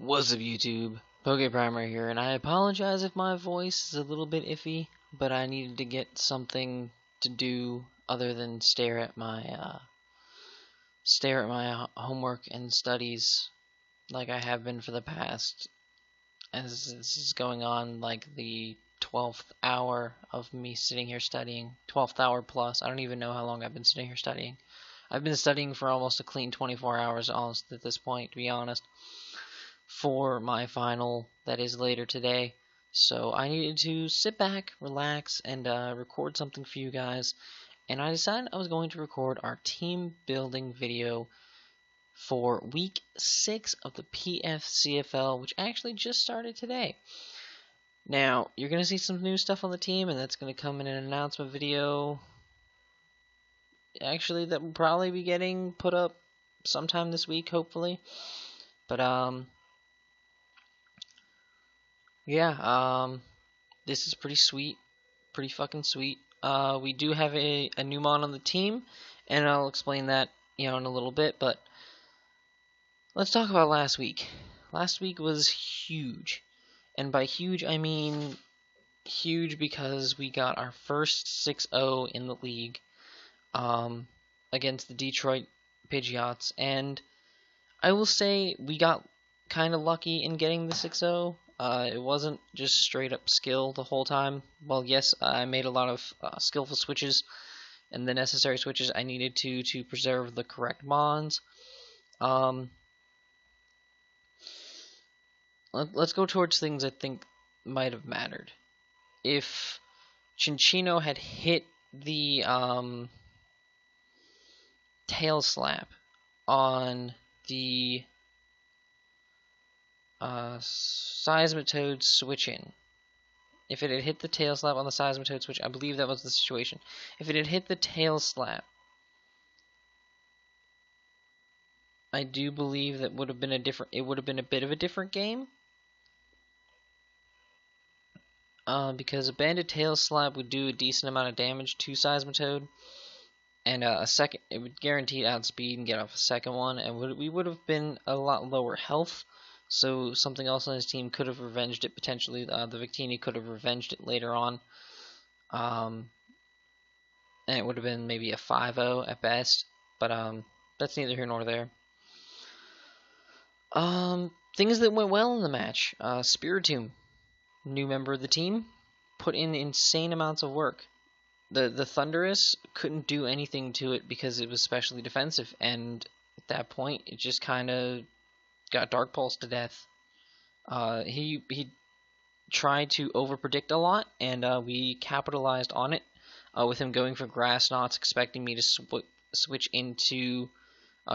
Wassup YouTube? PokePrimer here, and I apologize if my voice is a little bit iffy, but I needed to get something to do other than stare at my homework and studies like I have been for the past, as this is going on like the 12th hour of me sitting here studying, 12th hour plus. I don't even know how long I've been sitting here studying. I've been studying for almost a clean 24 hours almost at this point, to be honest, for my final that is later today. So I needed to sit back, relax, and record something for you guys. And I decided I was going to record our team building video for week 6 of the PFCFL, which actually just started today. Now, you're going to see some new stuff on the team, and that's going to come in an announcement video. Actually, that will probably be getting put up sometime this week, hopefully. But, yeah, this is pretty sweet. Pretty fucking sweet. We do have a new mon on the team, and I'll explain that, in a little bit, but let's talk about last week. Last week was huge. And by huge, I mean huge because we got our first 6-0 in the league against the Detroit Pidgeots. And I will say we got kind of lucky in getting the 6-0. It wasn't just straight up skill the whole time. Well, yes, I made a lot of skillful switches and the necessary switches I needed to preserve the correct mons. Let's go towards things I think might have mattered. If Chinchino had hit the tail slap on the Seismitoad switch-in, if it had hit the tail slap on the Seismitoad switch, I believe that was the situation. If it had hit the tail slap, I do believe that would have been it would have been a bit of a different game. Because a banded tail slap would do a decent amount of damage to Seismitoad, and it would guarantee outspeed and get off a second one, and we would have been a lot lower health, so something else on his team could have revenged it potentially. The Victini could have revenged it later on, and it would have been maybe a 5-0 at best, but that's neither here nor there. Things that went well in the match. Spiritomb, new member of the team, put in insane amounts of work. The Thunderous couldn't do anything to it because it was specially defensive, and at that point it just kind of got Dark Pulse to death. He tried to overpredict a lot, and we capitalized on it with him going for Grass Knots, expecting me to switch into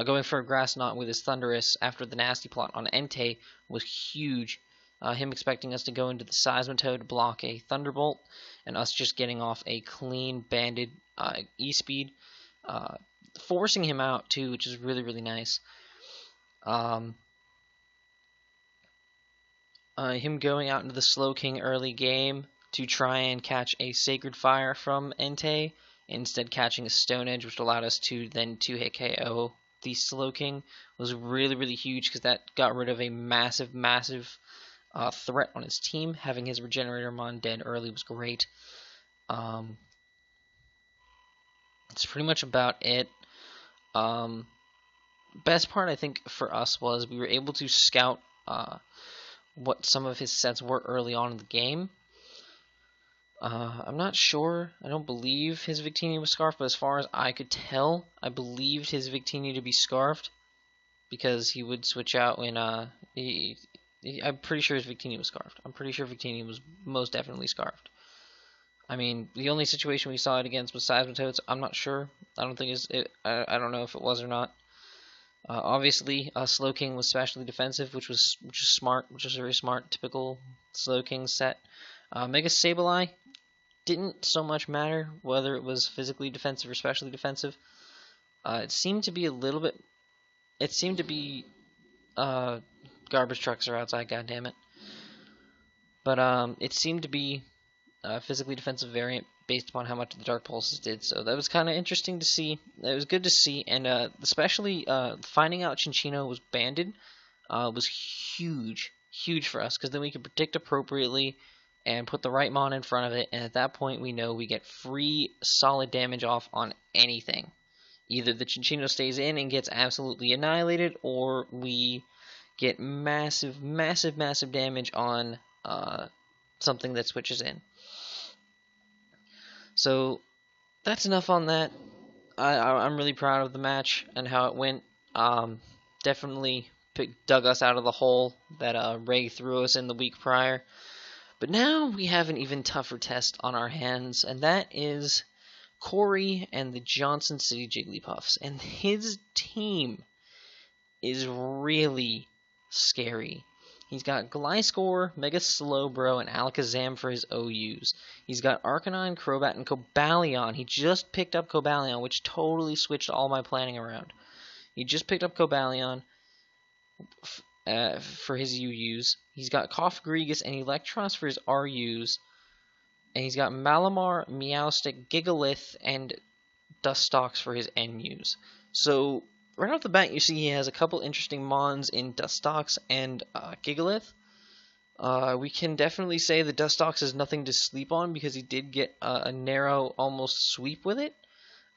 going for a Grass Knot with his Thunderous after the Nasty Plot on Entei was huge. Him expecting us to go into the Seismitoad to block a Thunderbolt, and us just getting off a clean banded E-Speed, forcing him out too, which is really, really nice. Him going out into the Slowking early game to try and catch a Sacred Fire from Entei, instead catching a Stone Edge, which allowed us to then 2-hit KO the Slowking, was really, really huge because that got rid of a massive, massive threat on his team. Having his Regenerator Mon dead early was great. It's pretty much about it. Best part, I think, for us was we were able to scout what some of his sets were early on in the game. I'm not sure. I don't believe his Victini was Scarfed, but as far as I could tell, I believed his Victini to be Scarfed because he would switch out when I'm pretty sure his Victini was Scarfed. I'm pretty sure Victini was most definitely Scarfed. I mean, the only situation we saw it against was Seismitoads. I'm not sure. I don't think I don't know if it was or not. Obviously, Slowking was specially defensive, which is smart, which is very smart, typical Slowking set. Mega Sableye didn't so much matter whether it was physically defensive or specially defensive. It seemed to be a little bit. It seemed to be garbage trucks are outside, goddammit. But it seemed to be a physically defensive variant based upon how much the Dark Pulses did. So that was kind of interesting to see. It was good to see, and especially finding out Chinchino was banded was huge, huge for us, because then we can predict appropriately and put the right mon in front of it, and at that point we know we get free solid damage off on anything. Either the Chinchino stays in and gets absolutely annihilated, or we get massive, massive, massive damage on something that switches in. So that's enough on that. I'm really proud of the match and how it went. Definitely dug us out of the hole that Ray threw us in the week prior. But now we have an even tougher test on our hands, and that is Corey and the Johnson City Jigglypuffs. And his team is really scary. He's got Gliscor, Mega Slowbro, and Alakazam for his OUs. He's got Arcanine, Crobat, and Cobalion. He just picked up Cobalion, which totally switched all my planning around. He just picked up Cobalion for his UUs. He's got Cofagrigus and Electros for his RUs. And he's got Malamar, Meowstic, Gigalith, and Dustox for his NUs. So, right off the bat, you see he has a couple interesting mons in Dustox and Gigalith. We can definitely say that Dustox is nothing to sleep on because he did get a narrow almost sweep with it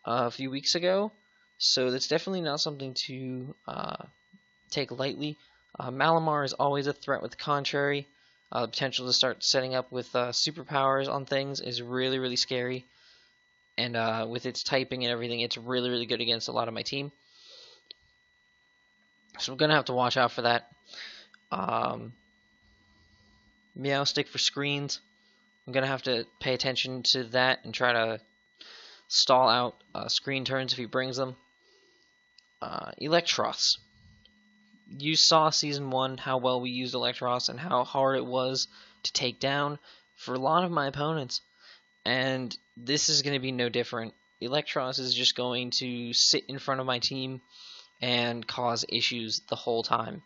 a few weeks ago. So that's definitely not something to take lightly. Malamar is always a threat with Contrary. The potential to start setting up with superpowers on things is really, really scary. And with its typing and everything, it's really, really good against a lot of my team. So I'm going to have to watch out for that. Meowstic for screens. I'm going to have to pay attention to that and try to stall out screen turns if he brings them. Electros. You saw Season 1 how well we used Electros and how hard it was to take down for a lot of my opponents. And this is going to be no different. Electros is just going to sit in front of my team and cause issues the whole time.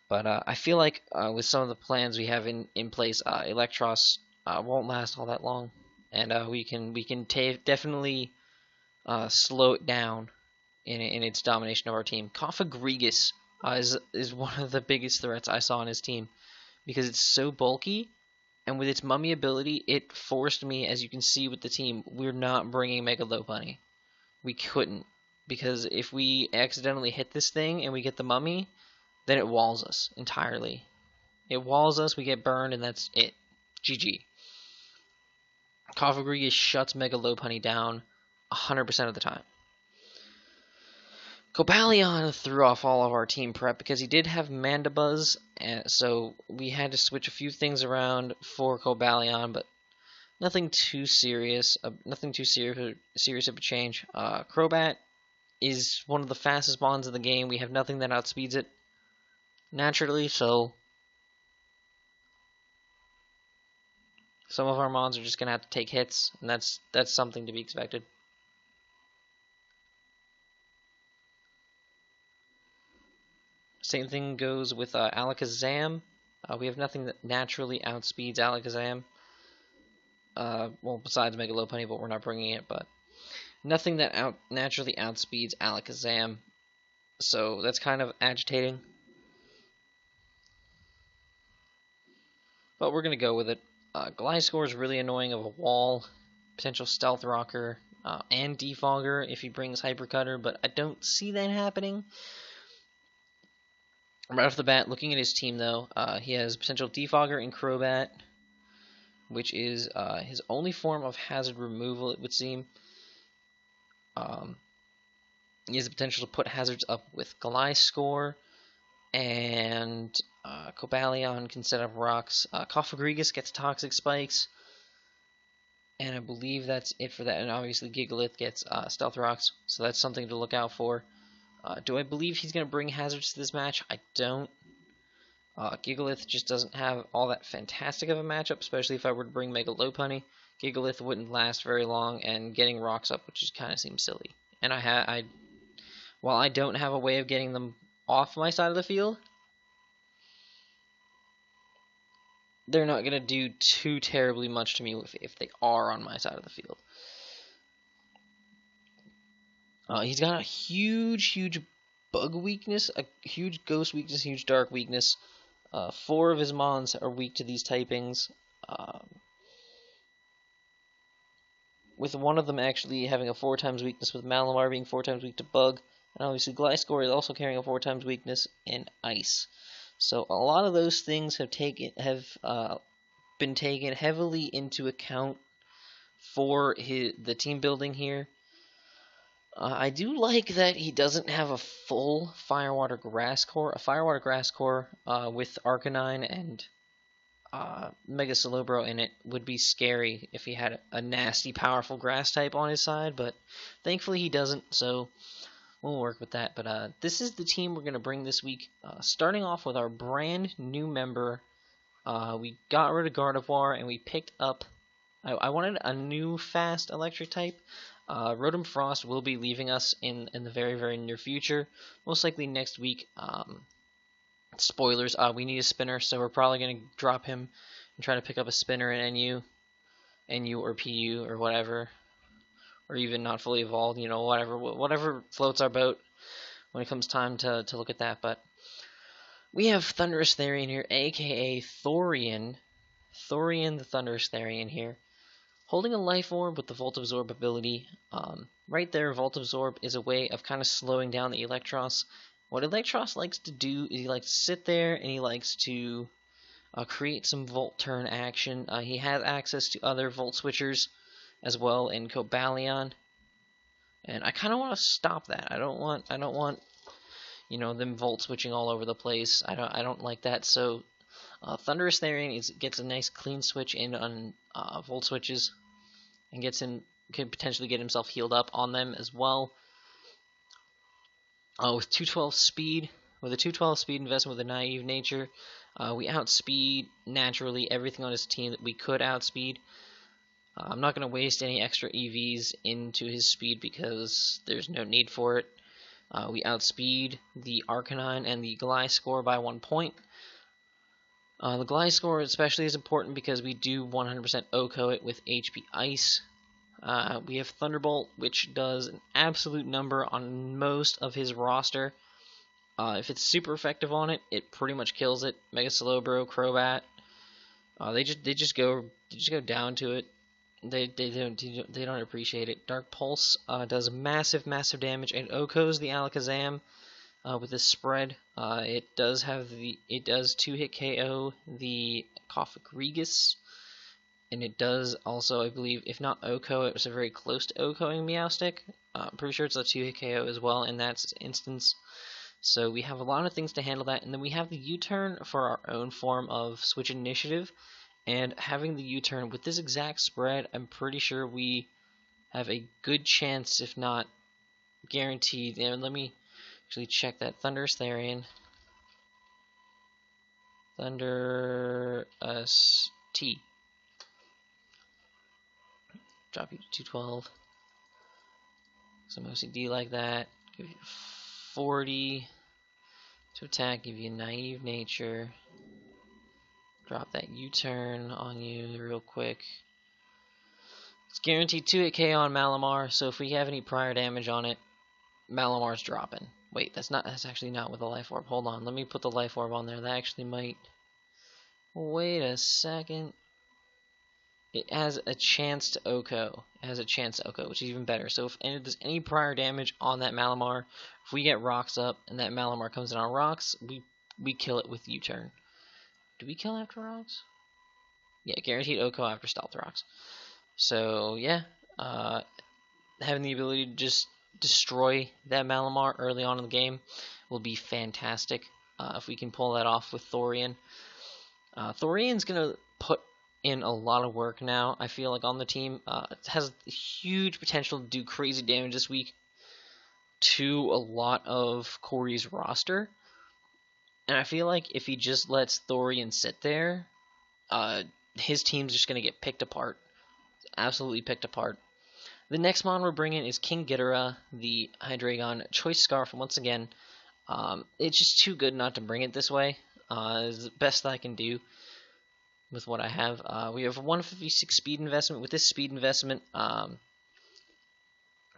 But I feel like with some of the plans we have in place, Electros won't last all that long. And we can definitely slow it down in its domination of our team. Cofagrigus is one of the biggest threats I saw on his team because it's so bulky, and with its mummy ability, it forced me, as you can see with the team, we're not bringing Mega Lopunny. We couldn't, because if we accidentally hit this thing and we get the mummy, then it walls us entirely. It walls us, we get burned, and that's it. GG. Cofagrigus shuts Mega Lopunny down 100% of the time. Cobalion threw off all of our team prep because he did have Mandibuzz, and so we had to switch a few things around for Cobalion, but nothing too serious. Serious of a change. Crobat is one of the fastest mons in the game. We have nothing that outspeeds it naturally, so some of our mons are just gonna have to take hits, and that's something to be expected. Same thing goes with Alakazam. We have nothing that naturally outspeeds Alakazam. Well, besides Mega Lopunny, but we're not bringing it. But nothing that naturally outspeeds Alakazam. So that's kind of agitating. But we're going to go with it. Gliscor is really annoying of a wall. Potential Stealth Rocker and Defogger if he brings Hyper Cutter, but I don't see that happening. Right off the bat, looking at his team, though, he has potential Defogger and Crobat, which is his only form of hazard removal, it would seem. He has the potential to put hazards up with Gliscor, and Cobalion can set up rocks. Cofagrigus gets Toxic Spikes, and I believe that's it for that. And obviously Gigalith gets Stealth Rocks, so that's something to look out for. Do I believe he's going to bring hazards to this match? I don't. Gigalith just doesn't have all that fantastic of a matchup, especially if I were to bring Mega Lopunny. Gigalith wouldn't last very long, and getting rocks up, which just kind of seems silly. And while I don't have a way of getting them off my side of the field, they're not going to do too terribly much to me if they are on my side of the field. He's got a huge bug weakness, a huge ghost weakness, huge dark weakness. 4 of his mons are weak to these typings, with one of them actually having a 4 times weakness, with Malamar being 4 times weak to bug, and obviously Gliscor is also carrying a 4 times weakness in ice. So a lot of those things have been taken heavily into account for the team building here. I do like that he doesn't have a full Firewater Grass Core. A Firewater Grass Core with Arcanine and Mega Slowbro in it would be scary if he had a nasty, powerful Grass type on his side, but thankfully he doesn't, so we'll work with that. But this is the team we're going to bring this week, starting off with our brand new member. We got rid of Gardevoir, and we picked up... I wanted a new fast electric type. Rotom Frost will be leaving us in the very, very near future. Most likely next week. Spoilers, we need a spinner, so we're probably going to drop him and try to pick up a spinner in NU or PU or whatever. Or even not fully evolved, you know, whatever floats our boat when it comes time to look at that. But we have Thundurus Therian here, aka Thorian. Thorian the Thundurus Therian here. Holding a Life Orb with the Volt Absorb ability. Right there, Volt Absorb is a way of kind of slowing down the Electros. What Electros likes to do is he likes to sit there and he likes to create some Volt Turn action. He has access to other Volt Switchers as well in Cobalion. And I kind of want to stop that. I don't want you know, them Volt switching all over the place. I don't like that. So Thundurus Therian gets a nice clean switch in on Volt switches, and can potentially get himself healed up on them as well. With 212 speed, with a 212 speed investment with a naive nature, we outspeed naturally everything on his team that we could outspeed. I'm not going to waste any extra EVs into his speed because there's no need for it. We outspeed the Arcanine and the Gliscor by 1 point. The Gliscor especially is important because we do 100% OHKO it with HP Ice. We have Thunderbolt, which does an absolute number on most of his roster. If it's super effective on it, it pretty much kills it. Mega Slowbro, Crobat, they just go down to it. They don't appreciate it. Dark Pulse does massive damage and OHKOs the Alakazam with this spread. It does 2-hit KO the Cofagrigus, and it does also, I believe, if not OHKO, it was very close to OHKOing Meowstic. I'm pretty sure it's a 2-hit KO as well in that instance. So we have a lot of things to handle that, and then we have the U-turn for our own form of Switch Initiative. And having the U-turn with this exact spread, I'm pretty sure we have a good chance, if not guaranteed. And let me actually check that. Thundurus Therian. Thundurus T. Drop you to 212. Some OCD like that. Give you 40 to attack. Give you naive nature. Drop that U-turn on you real quick. It's guaranteed 2-hit KO on Malamar, so if we have any prior damage on it, Malamar's dropping. Wait, that's actually not with the Life Orb. Hold on, let me put the Life Orb on there. That actually might... Wait a second. It has a chance to OHKO. It has a chance to OHKO, which is even better. So if there's any prior damage on that Malamar, if we get rocks up and that Malamar comes in on rocks, we kill it with U-turn. Do we kill after rocks? Yeah, guaranteed OHKO after stealth rocks. So yeah, having the ability to just destroy that Malamar early on in the game will be fantastic if we can pull that off with Thorian. Thorian's gonna put in a lot of work now, I feel like, on the team. It has huge potential to do crazy damage this week to a lot of Corey's roster. And I feel like if he just lets Thorian sit there, his team's just going to get picked apart. Absolutely picked apart. The next mon we're bringing is King Ghidorah, the Hydreigon Choice Scarf. Once again, it's just too good not to bring it this way. It's the best I can do with what I have. We have a 156 speed investment. With this speed investment,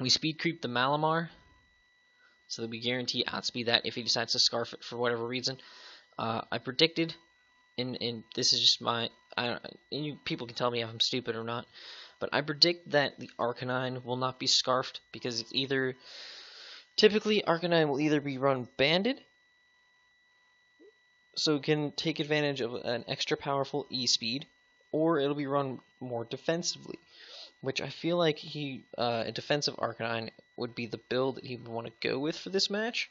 we speed creep the Malamar. so that we guarantee outspeed that if he decides to scarf it for whatever reason. I predicted, and this is just my, people can tell me if I'm stupid or not, but I predict that the Arcanine will not be scarfed because it's either, typically Arcanine will either be run banded, so it can take advantage of an extra powerful E-speed, or it'll be run more defensively, which I feel like a defensive Arcanine would be the build that he would want to go with for this match.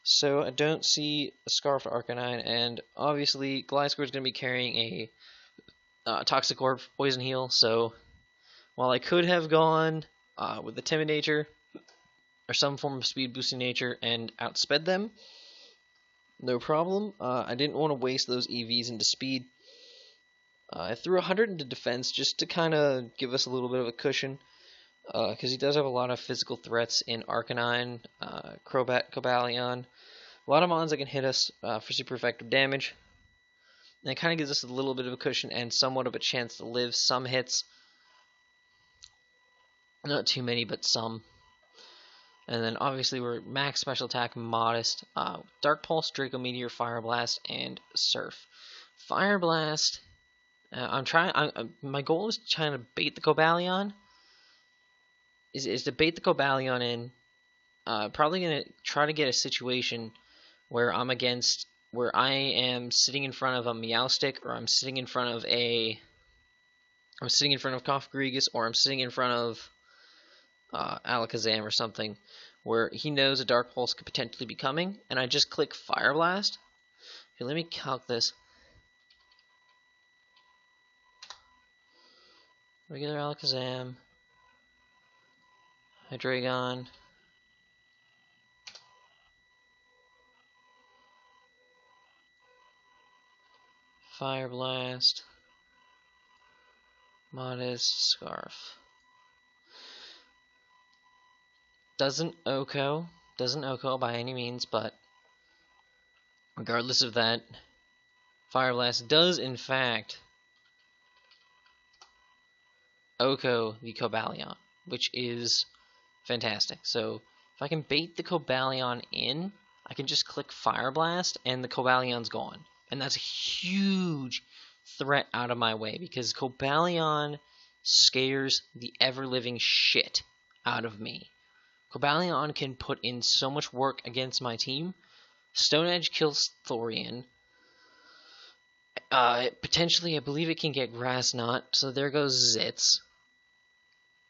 So I don't see a Scarfed Arcanine, and obviously Gliscor is going to be carrying a Toxic Orb Poison Heal, so while I could have gone with the Timid Nature, or some form of speed boosting nature, and outsped them, no problem. I didn't want to waste those EVs into speed. I threw 100 into defense just to kind of give us a little bit of a cushion, because he does have a lot of physical threats in Arcanine, Crobat, Cobalion, a lot of mons that can hit us for super effective damage. And it kind of gives us a little bit of a cushion and somewhat of a chance to live some hits. Not too many, but some. And then obviously we're max special attack, modest, Dark Pulse, Draco Meteor, Fire Blast, and Surf. Fire Blast. My goal is trying to bait the Cobalion. Is to bait the Cobalion in. Probably gonna try to get a situation where I am sitting in front of a Meowstic, or I'm sitting in front of Cofagrigus, or I'm sitting in front of Alakazam or something, where he knows a Dark Pulse could potentially be coming, and I just click Fire Blast. Okay, let me calc this. Regular Alakazam, Hydreigon, Fire Blast, Modest, Scarf. Doesn't OHKO by any means, but regardless of that, Fire Blast does in fact OHKO the Cobalion, which is fantastic. So if I can bait the Cobalion in, I can just click Fire Blast and the Cobalion's gone. And that's a huge threat out of my way, because Cobalion scares the ever-living shit out of me. Cobalion can put in so much work against my team. Stone Edge kills Thorian. Potentially, I believe it can get Grass Knot, so there goes Zitz.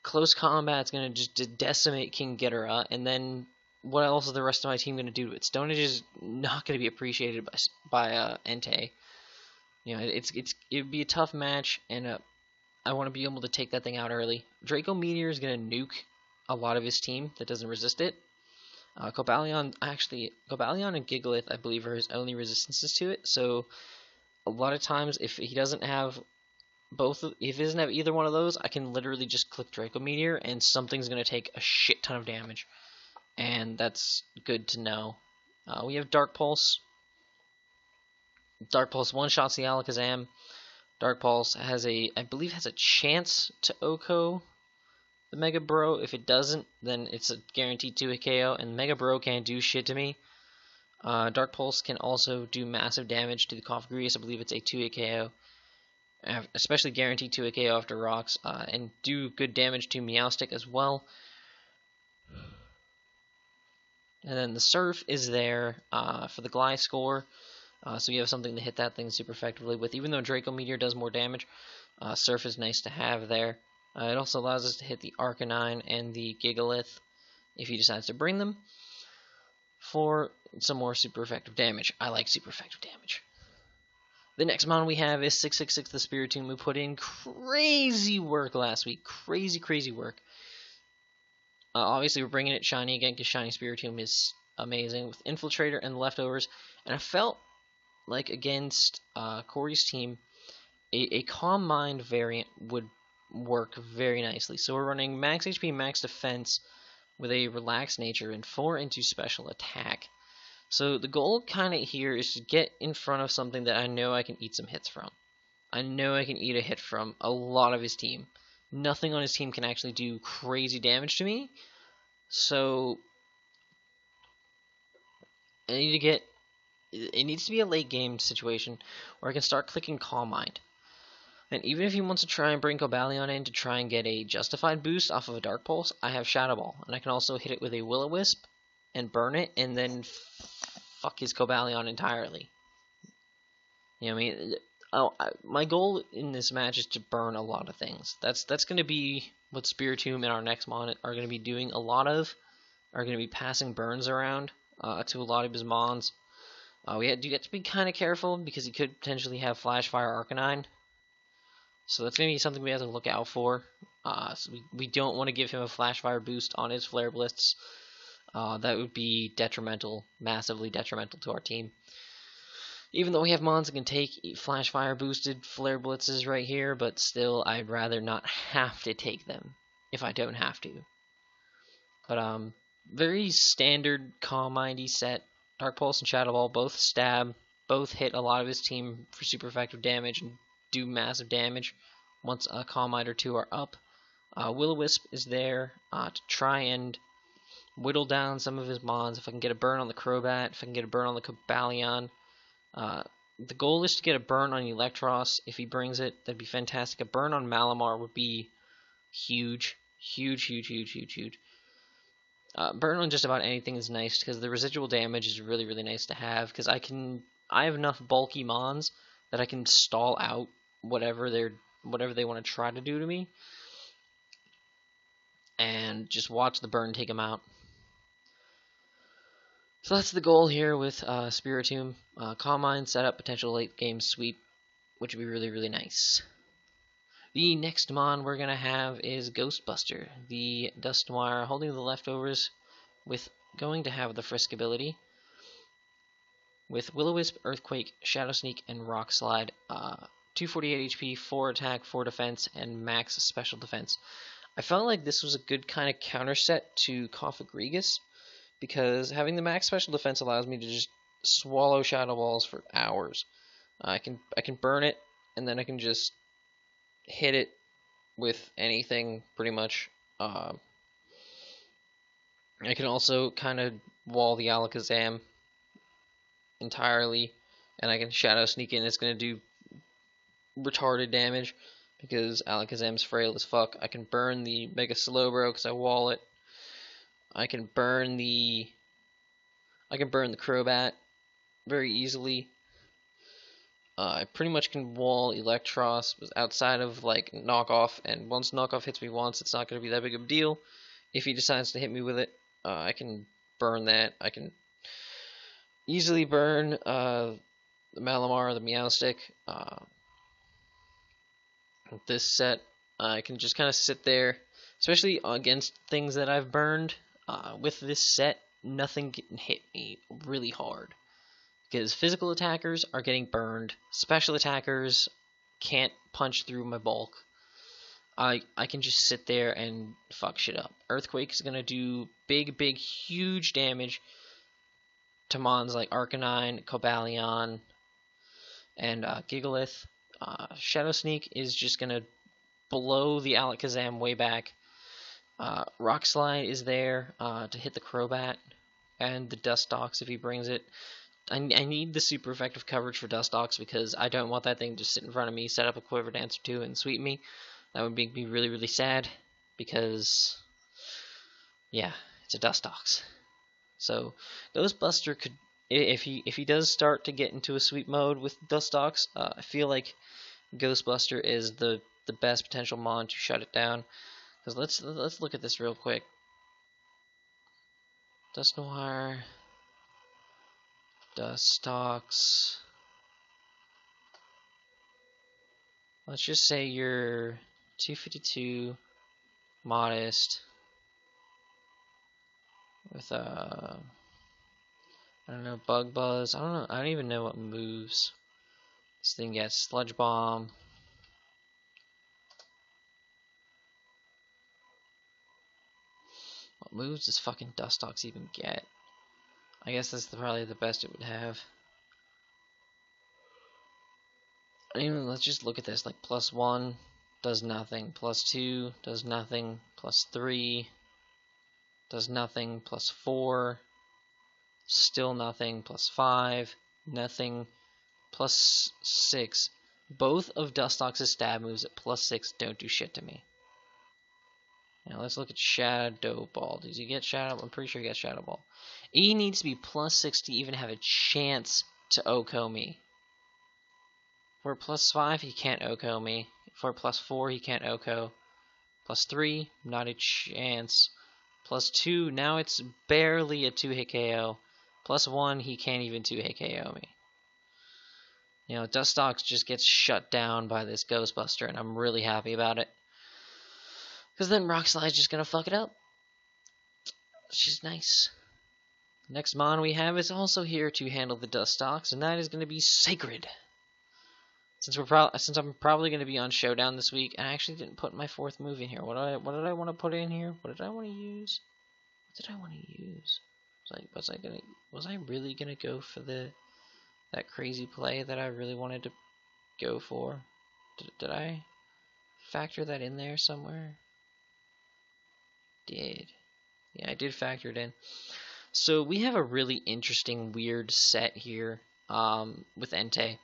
Close combat's going to just decimate King Ghidorah, and then what else is the rest of my team going to do to it? Stone Edge is not going to be appreciated by Entei. You know, it would be a tough match, and I want to be able to take that thing out early. Draco Meteor is going to nuke a lot of his team that doesn't resist it. Cobalion and Gigalith, I believe, are his only resistances to it, so a lot of times if he doesn't have either one of those, I can literally just click Draco Meteor and something's going to take a shit ton of damage. And that's good to know. We have Dark Pulse. Dark Pulse one-shots the Alakazam. Dark Pulse I believe has a chance to OHKO the Mega Bro. If it doesn't, then it's a guaranteed 2-hit KO, and Mega Bro can't do shit to me. Dark Pulse can also do massive damage to the Cofagrigus. I believe it's a 2-hit KO. Especially guaranteed 2-hit KO after rocks, and do good damage to Meowstic as well. And then the Surf is there for the Gliscor, so you have something to hit that thing super effectively with. Even though Draco Meteor does more damage, Surf is nice to have there. It also allows us to hit the Arcanine and the Gigalith if he decides to bring them for some more super effective damage. I like super effective damage. The next mon we have is 666 the Spiritomb, who put in crazy work last week. Crazy work. Obviously, we're bringing it shiny again because shiny Spiritomb is amazing with Infiltrator and Leftovers. And I felt like against Corey's team, a Calm Mind variant would work very nicely. So we're running max HP, max defense with a relaxed nature and 4 into special attack. So the goal kind of here is to get in front of something that I know I can eat some hits from. I know I can eat a hit from a lot of his team. Nothing on his team can actually do crazy damage to me. So I need to get. It needs to be a late game situation where I can start clicking Calm Mind. And even if he wants to try and bring Cobalion in to try and get a justified boost off of a Dark Pulse, I have Shadow Ball, and I can also hit it with a Will-O-Wisp and burn it, and then fuck his Cobalion entirely. You know what I mean? My goal in this match is to burn a lot of things. That's going to be what Spiritomb and our next mon are going to be doing a lot of. Are going to be passing burns around to a lot of his mons. We have to be kind of careful because he could potentially have Flash Fire Arcanine. So that's going to be something we have to look out for. So we don't want to give him a Flash Fire boost on his Flare Blitz. That would be detrimental, massively detrimental to our team. Even though we have mons that can take Flash Fire boosted Flare Blitzes right here, but still, I'd rather not have to take them if I don't have to. But very standard Calm Mindy set. Dark Pulse and Shadow Ball both stab, both hit a lot of his team for super effective damage and do massive damage once a Calm Mind or two are up. Will-O-Wisp is there to try and whittle down some of his mons. If I can get a burn on the Crobat, if I can get a burn on the Cobalion. The goal is to get a burn on Electros. If he brings it, that'd be fantastic. A burn on Malamar would be huge. Huge. Burn on just about anything is nice because the residual damage is really, really nice to have because I have enough bulky mons that I can stall out whatever they want to try to do to me and just watch the burn take them out. So that's the goal here with Spiritomb. Calm Mind, set up potential late game sweep, which would be really, really nice. The next mon we're going to have is Ghostbuster, the Dusknoir holding the leftovers with going to have the Frisk ability. With Will-O-Wisp, Earthquake, Shadow Sneak, and Rock Slide. 248 HP, 4 attack, 4 defense, and max special defense. I felt like this was a good kind of counter set to Cofagrigus, because having the max special defense allows me to just swallow Shadow Balls for hours. I can burn it, and then I can just hit it with anything, pretty much. I can also kind of wall the Alakazam entirely, and I can Shadow Sneak in. It's going to do retarded damage, because Alakazam's frail as fuck. I can burn the Mega Slowbro because I wall it. I can burn the Crobat very easily. I pretty much can wall Electros outside of like knockoff, and once knockoff hits me once, it's not going to be that big of a deal. If he decides to hit me with it, I can burn that. I can easily burn the Malamar, the Meowstic. With this set, I can just kind of sit there, especially against things that I've burned. With this set, nothing can hit me really hard, because physical attackers are getting burned. Special attackers can't punch through my bulk. I can just sit there and fuck shit up. Earthquake is going to do big, huge damage to mons like Arcanine, Cobalion, and Gigalith. Shadow Sneak is just going to blow the Alakazam way back. Rock Slide is there to hit the Crobat and the Dustox if he brings it. I need the super effective coverage for Dustox because I don't want that thing to sit in front of me, set up a Quiver Dance or two, and sweep me. That would make me really, really sad because, yeah, it's a Dustox. So Ghostbuster could, if he does start to get into a sweep mode with Dustox, I feel like Ghostbuster is the best potential mon to shut it down. Because let's look at this real quick. Dusknoir, Dustox. Let's just say you're 252, modest, with I don't know, Bug Buzz. I don't know. I don't even know what moves this thing gets. Sludge Bomb. What moves does fucking Dustox even get? I guess that's probably the best it would have. Even let's just look at this. Like +1 does nothing. +2 does nothing. +3 does nothing. +4 Still nothing. +5. Nothing. +6. Both of Dustox's stab moves at +6 don't do shit to me. Now let's look at Shadow Ball. Does he get Shadow? I'm pretty sure he gets Shadow Ball. He needs to be +6 to even have a chance to OHKO me. For +5, he can't OHKO me. For +4, he can't OHKO. +3, not a chance. +2, now it's barely a 2-hit KO. +1, he can't even 2-hit KO me. You know, Dustox just gets shut down by this Ghostbuster, and I'm really happy about it. Because then Rock Slide's just going to fuck it up. She's nice. Next mon we have is also here to handle the Dustox, and that is going to be Sacred. Since I'm probably going to be on Showdown this week, and I actually didn't put my 4th move in here. What did I want to put in here? What did I want to use? What did I want to use? Was I really gonna go for that crazy play that I really wanted to go for? Did I factor that in there somewhere? Yeah, I did factor it in. So we have a really interesting, weird set here with Entei.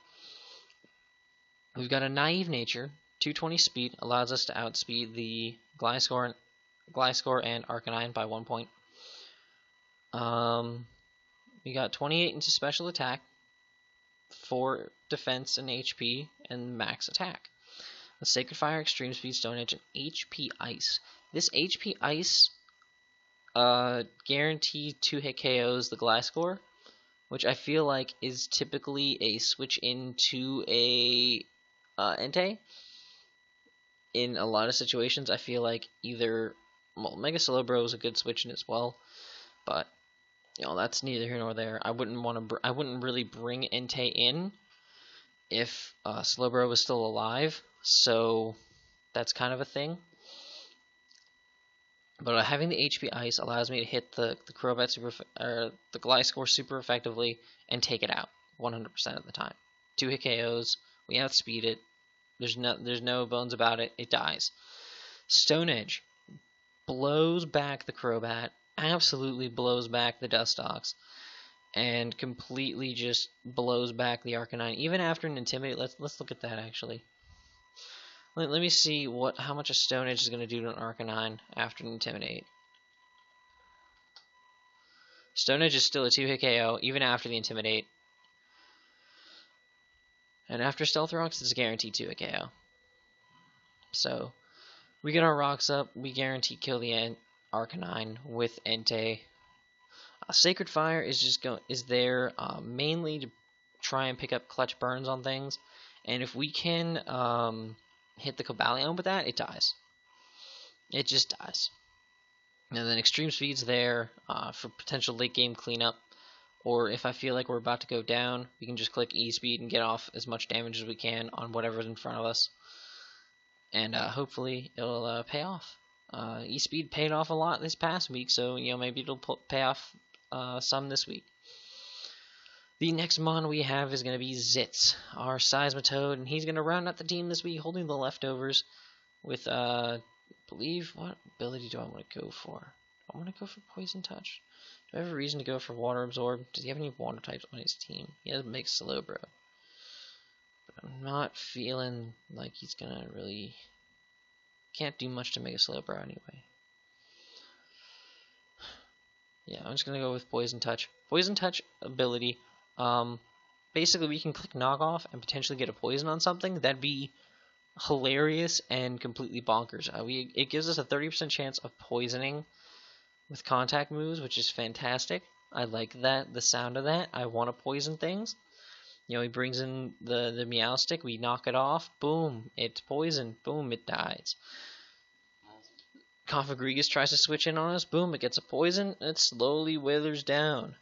We've got a Naive Nature, 220 speed, allows us to outspeed the Gliscor and Arcanine by 1 point. We got 28 into special attack, 4 defense and HP, and max attack. The Sacred Fire, Extreme Speed, Stone Edge, and HP Ice. This HP Ice guaranteed 2-hit KOs the Gliscor, which I feel like is typically a switch into a Entei. In a lot of situations, I feel like either Mega Slowbro is a good switch in as well, but you know that's neither here nor there. I wouldn't really bring Entei in if Slowbro was still alive, so that's kind of a thing. But having the HP Ice allows me to hit the Crobat the Gliscor super effectively and take it out 100% of the time. 2-hit KOs, we outspeed it. There's no bones about it. It dies. Stone Edge blows back the Crobat, absolutely blows back the Dustox, and completely just blows back the Arcanine. Even after an Intimidate, let's look at that actually. Let me see how much a Stone Edge is going to do to an Arcanine after an Intimidate. Stone Edge is still a 2-hit KO, even after the Intimidate. And after Stealth Rocks, it's a guaranteed 2-hit KO. So, we get our rocks up, we guarantee kill the Arcanine with Entei. Sacred Fire is there mainly to try and pick up clutch burns on things. And if we can hit the Cobalion with that, it dies. It just dies. And then Extreme Speed's there for potential late game cleanup. Or if I feel like we're about to go down, we can just click E-Speed and get off as much damage as we can on whatever's in front of us. And hopefully it'll pay off. E-Speed paid off a lot this past week, so you know maybe it'll pay off some this week. The next mon we have is going to be Zitz, our Seismitoad, and he's going to round out the team this week, holding the leftovers with, believe, what ability do I want to go for? I want to go for Poison Touch. Do I have a reason to go for Water Absorb? Does he have any water types on his team? He has Mega Slowbro. But I'm not feeling like he's going to really... Can't do much to Mega Slowbro anyway. Yeah, I'm just going to go with Poison Touch. Poison Touch ability... basically we can click knock off and potentially get a poison on something. That'd be hilarious and completely bonkers. It gives us a 30% chance of poisoning with contact moves, which is fantastic. I like that, the sound of that. I want to poison things. You know, he brings in the Meowstic, we knock it off, boom, it's poison, boom, it dies. Confagrigus tries to switch in on us, boom, it gets a poison, and it slowly withers down.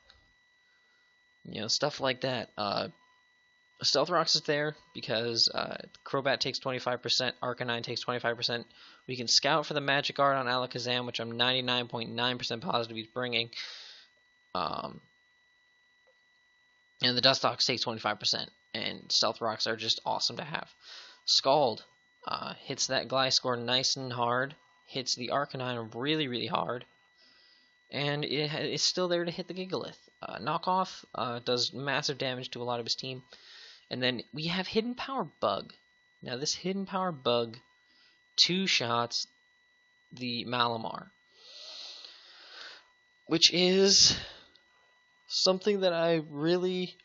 You know, stuff like that. Stealth Rocks is there because Crobat takes 25%, Arcanine takes 25%. We can scout for the Magikarp on Alakazam, which I'm 99.9% positive he's bringing. And the Dustox takes 25%, and Stealth Rocks are just awesome to have. Scald hits that Gliscor nice and hard, hits the Arcanine really, really hard, and it's still there to hit the Gigalith. knockoff, does massive damage to a lot of his team. And then we have Hidden Power Bug. Now this Hidden Power Bug two-shots the Malamar, which is something that I really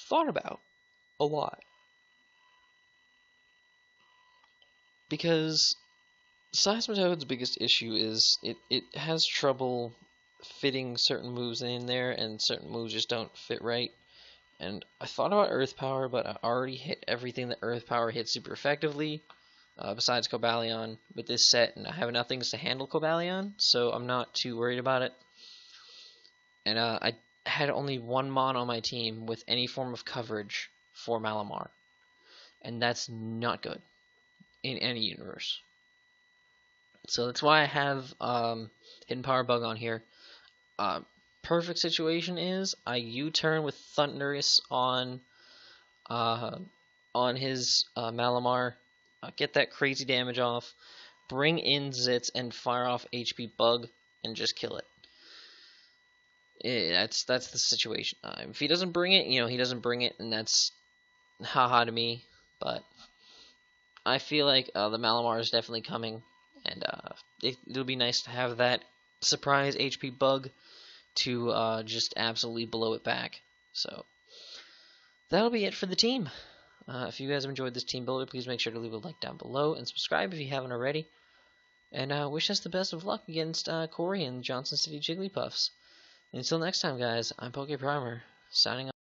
thought about a lot. Because Seismitoad's biggest issue is it has trouble fitting certain moves in there, and certain moves just don't fit right. And I thought about Earth Power, but I already hit everything that Earth Power hits super effectively, besides Cobalion with this set, and I have enough things to handle Cobalion, so I'm not too worried about it. And I had only one Mon on my team with any form of coverage for Malamar, and that's not good in any universe. So that's why I have Hidden Power Bug on here. Perfect situation is I U-turn with Thundurus on his Malamar, get that crazy damage off, bring in Zitz and fire off HP Bug and just kill it. That's the situation. If he doesn't bring it, he doesn't bring it, and that's haha to me. But I feel like the Malamar is definitely coming, and it'll be nice to have that surprise HP Bug to just absolutely blow it back. So that'll be it for the team. If you guys have enjoyed this team builder, please make sure to leave a like down below and subscribe if you haven't already. And wish us the best of luck against Corey and Johnson City Jigglypuffs. Until next time, guys, I'm PokePrimer, signing off.